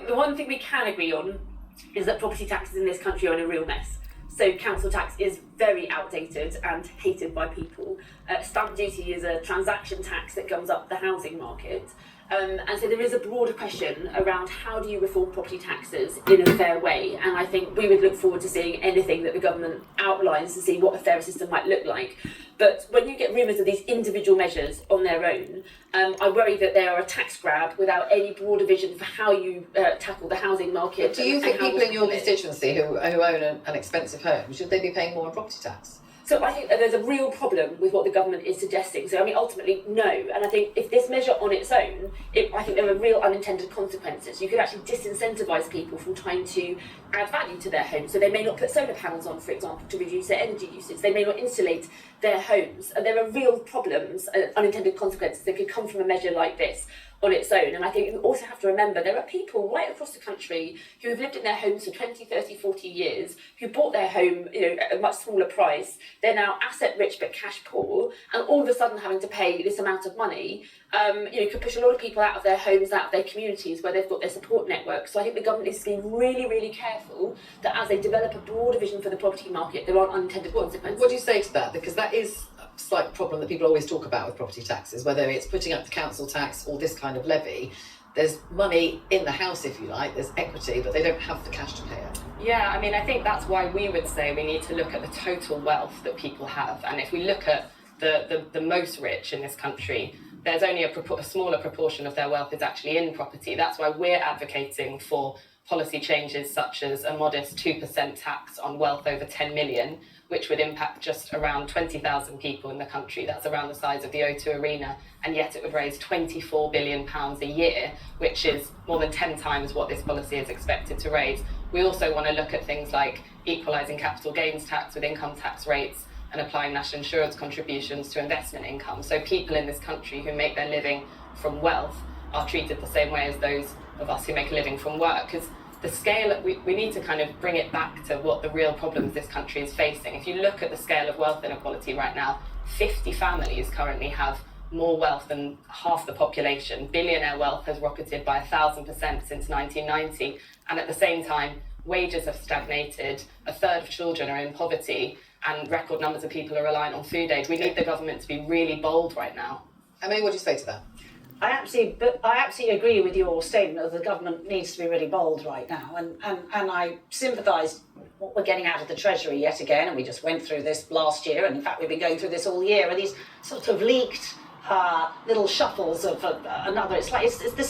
the one thing we can agree on is that property taxes in this country are in a real mess. So council tax is very outdated and hated by people. Stamp duty is a transaction tax that gums up the housing market. And so there is a broader question around how do you reform property taxes in a fair way, and I think we would look forward to seeing anything that the government outlines to see what a fairer system might look like. But when you get rumours of these individual measures on their own, I worry that they are a tax grab without any broader vision for how you tackle the housing market. Do you think people in your constituency who own an expensive home, should they be paying more in property tax? So I think that there's a real problem with what the government is suggesting. So I mean, ultimately, no. And I think if this measure on its own, I think there are real unintended consequences. You could actually disincentivise people from trying to add value to their homes. So they may not put solar panels on, for example, to reduce their energy usage. They may not insulate their homes. And there are real problems, unintended consequences that could come from a measure like this on its own. And I think you also have to remember there are people right across the country who have lived in their homes for 20, 30, 40 years, who bought their home at a much smaller price. They're now asset rich but cash poor, and all of a sudden having to pay this amount of money could push a lot of people out of their homes, out of their communities where they've got their support network. So I think the government needs to be really, really careful that as they develop a broader vision for the property market, there aren't unintended consequences. What do you say to that? Because that is a slight problem that people always talk about with property taxes, whether it's putting up the council tax or this kind of levy. There's money in the house, if you like, there's equity, but they don't have the cash to pay it. Yeah, I mean, I think that's why we would say we need to look at the total wealth that people have. And if we look at the most rich in this country, there's only a smaller proportion of their wealth is actually in property. That's why we're advocating for policy changes such as a modest 2% tax on wealth over 10 million, which would impact just around 20,000 people in the country. That's around the size of the O2 Arena, and yet it would raise £24 billion a year, which is more than 10 times what this policy is expected to raise. We also want to look at things like equalising capital gains tax with income tax rates and applying national insurance contributions to investment income. So people in this country who make their living from wealth are treated the same way as those of us who make a living from work. Because the scale, we need to kind of bring it back to what the real problems this country is facing. If you look at the scale of wealth inequality right now, 50 families currently have more wealth than half the population. Billionaire wealth has rocketed by 1,000% since 1990. And at the same time, wages have stagnated, a third of children are in poverty, and record numbers of people are reliant on food aid. We need the government to be really bold right now. I mean, what do you say to that? I absolutely agree with your statement that the government needs to be really bold right now, and I sympathise what we're getting out of the Treasury yet again, and we just went through this last year, and in fact we've been going through this all year, and these sort of leaked little shuffles of another. It's the